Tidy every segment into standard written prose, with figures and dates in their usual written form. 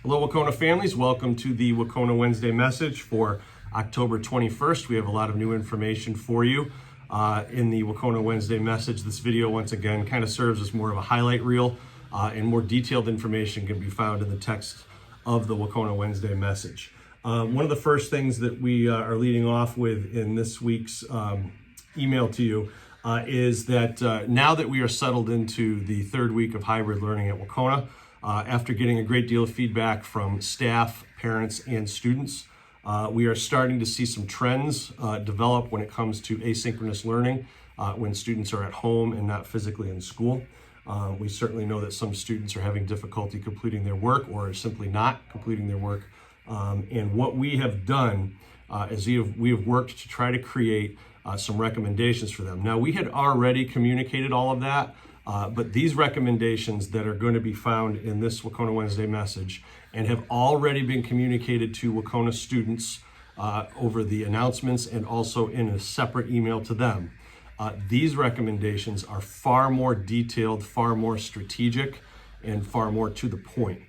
Hello, Wahconah families. Welcome to the Wahconah Wednesday message for October 21st. We have a lot of new information for you in the Wahconah Wednesday message. This video, once again, kind of serves as more of a highlight reel, and more detailed information can be found in the text of the Wahconah Wednesday message. One of the first things that we are leading off with in this week's email to you is that now that we are settled into the third week of hybrid learning at Wahconah, after getting a great deal of feedback from staff, parents, and students, we are starting to see some trends develop when it comes to asynchronous learning when students are at home and not physically in school. We certainly know that some students are having difficulty completing their work or are simply not completing their work. And what we have done is we have worked to try to create some recommendations for them. Now, we had already communicated all of that, but these recommendations that are going to be found in this Wahconah Wednesday message and have already been communicated to Wahconah students over the announcements and also in a separate email to them. These recommendations are far more detailed, far more strategic, and far more to the point.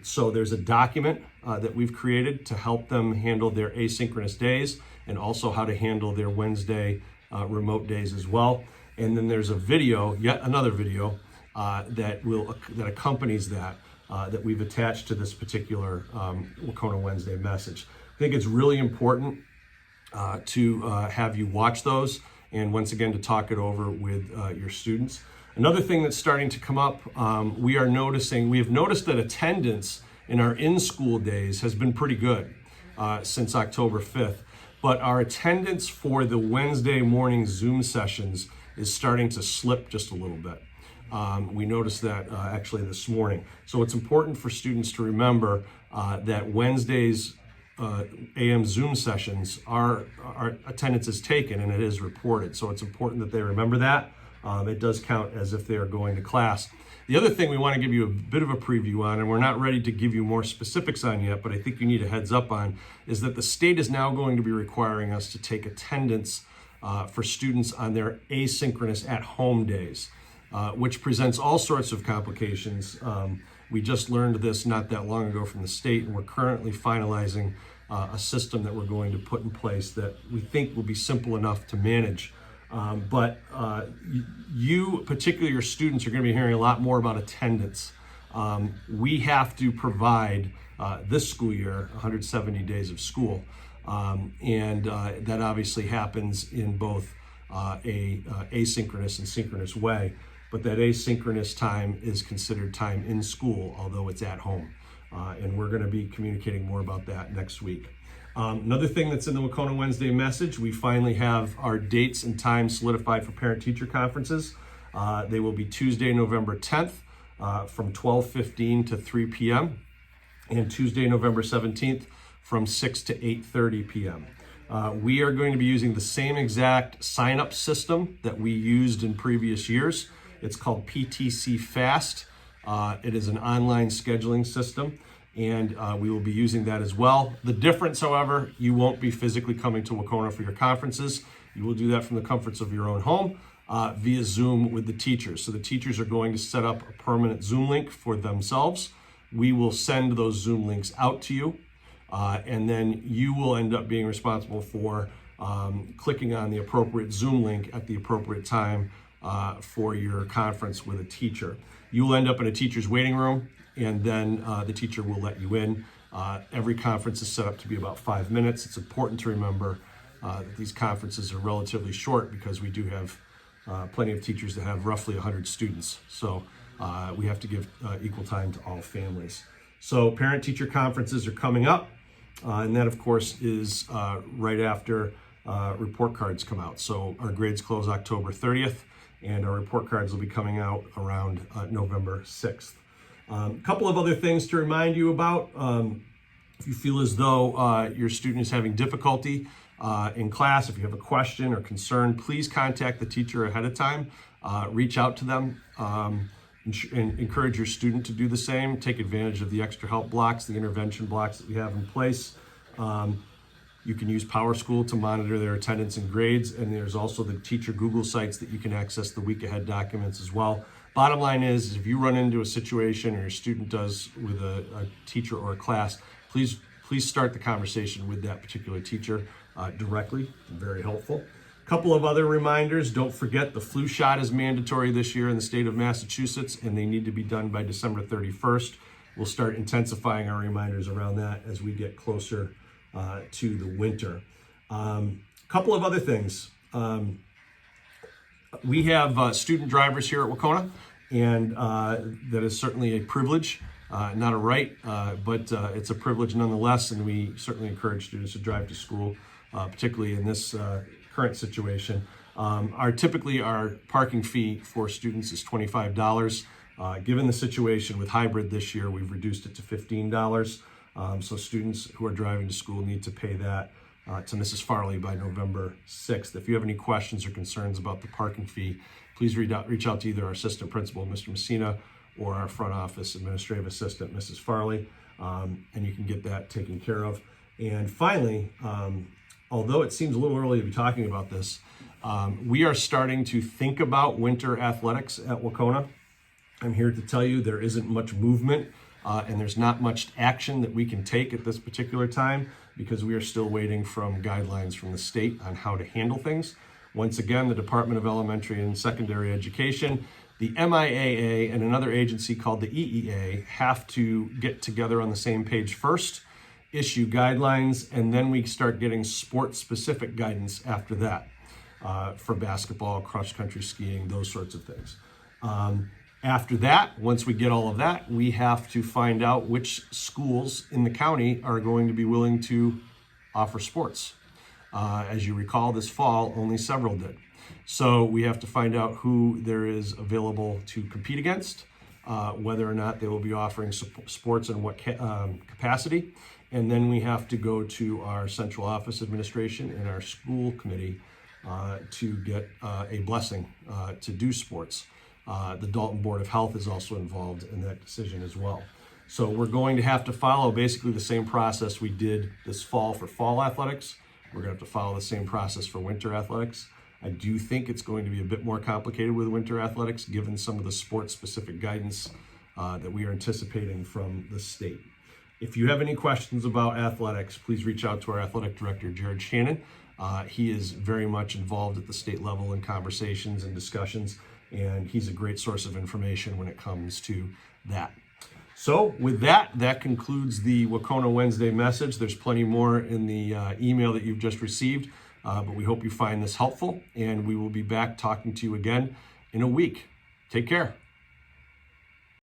So there's a document that we've created to help them handle their asynchronous days and also how to handle their Wednesday remote days as well. And then there's a video, yet another video, that accompanies that we've attached to this particular Wahconah Wednesday message. I think it's really important to have you watch those and once again to talk it over with your students. Another thing that's starting to come up, we have noticed that attendance in our in-school days has been pretty good since October 5th, but our attendance for the Wednesday morning Zoom sessions is starting to slip just a little bit. We noticed that actually this morning. So it's important for students to remember that Wednesday's AM Zoom sessions our attendance is taken and it is reported. So it's important that they remember that. It does count as if they are going to class. The other thing we want to give you a bit of a preview on, and we're not ready to give you more specifics on yet, but I think you need a heads up on, is that the state is now going to be requiring us to take attendance for students on their asynchronous at-home days, which presents all sorts of complications. We just learned this not that long ago from the state, and we're currently finalizing a system that we're going to put in place that we think will be simple enough to manage. But you, particularly your students, are going to be hearing a lot more about attendance. We have to provide this school year 170 days of school. And that obviously happens in both a asynchronous and synchronous way, but that asynchronous time is considered time in school, although it's at home. And we're going to be communicating more about that next week. Another thing that's in the Wahconah Wednesday message, we finally have our dates and times solidified for parent-teacher conferences. They will be Tuesday, November 10th from 12:15 to 3 p.m. and Tuesday, November 17th from 6 to 8:30 p.m. We are going to be using the same exact sign-up system that we used in previous years. It's called PTC Fast. It is an online scheduling system, and we will be using that as well. The difference, however, you won't be physically coming to Wahconah for your conferences. You will do that from the comforts of your own home via Zoom with the teachers. So the teachers are going to set up a permanent Zoom link for themselves. We will send those Zoom links out to you. And then you will end up being responsible for clicking on the appropriate Zoom link at the appropriate time for your conference with a teacher. You will end up in a teacher's waiting room, and then the teacher will let you in. Every conference is set up to be about 5 minutes. It's important to remember that these conferences are relatively short because we do have plenty of teachers that have roughly 100 students. So we have to give equal time to all families. So parent-teacher conferences are coming up. And that, of course, is right after report cards come out. So our grades close October 30th, and our report cards will be coming out around November 6th. A couple of other things to remind you about. If you feel as though your student is having difficulty in class, if you have a question or concern, please contact the teacher ahead of time. Reach out to them. And encourage your student to do the same. Take advantage of the extra help blocks, the intervention blocks that we have in place. You can use PowerSchool to monitor their attendance and grades, and there's also the teacher Google sites that you can access the week ahead documents as well. Bottom line is if you run into a situation or your student does with a teacher or a class, please start the conversation with that particular teacher directly. Very helpful. A couple of other reminders. Don't forget the flu shot is mandatory this year in the state of Massachusetts, and they need to be done by December 31st. We'll start intensifying our reminders around that as we get closer to the winter. A couple of other things. We have student drivers here at Wahconah, and that is certainly a privilege, not a right, but it's a privilege nonetheless, and we certainly encourage students to drive to school, particularly in this current situation. Typically our parking fee for students is $25. Given the situation with hybrid this year, we've reduced it to $15. So students who are driving to school need to pay that to Mrs. Farley by November 6th. If you have any questions or concerns about the parking fee, please reach out to either our assistant principal, Mr. Messina, or our front office administrative assistant, Mrs. Farley, and you can get that taken care of. And finally, although it seems a little early to be talking about this, we are starting to think about winter athletics at Wahconah. I'm here to tell you there isn't much movement and there's not much action that we can take at this particular time because we are still waiting from guidelines from the state on how to handle things. Once again, the Department of Elementary and Secondary Education, the MIAA, and another agency called the EEA have to get together on the same page first, issue guidelines, and then we start getting sport-specific guidance after that for basketball, cross-country skiing, those sorts of things. After that, once we get all of that, we have to find out which schools in the county are going to be willing to offer sports. As you recall, this fall, only several did. So we have to find out who there is available to compete against, whether or not they will be offering sports and what capacity. And then we have to go to our central office administration and our school committee to get a blessing to do sports. The Dalton Board of Health is also involved in that decision as well. So we're going to have to follow basically the same process we did this fall for fall athletics. We're going to have to follow the same process for winter athletics. I do think it's going to be a bit more complicated with winter athletics given some of the sports-specific guidance that we are anticipating from the state. If you have any questions about athletics, please reach out to our athletic director, Jared Shannon. He is very much involved at the state level in conversations and discussions, and he's a great source of information when it comes to that. So with that concludes the Wahconah Wednesday message. There's plenty more in the email that you've just received, but we hope you find this helpful, and we will be back talking to you again in a week. Take care.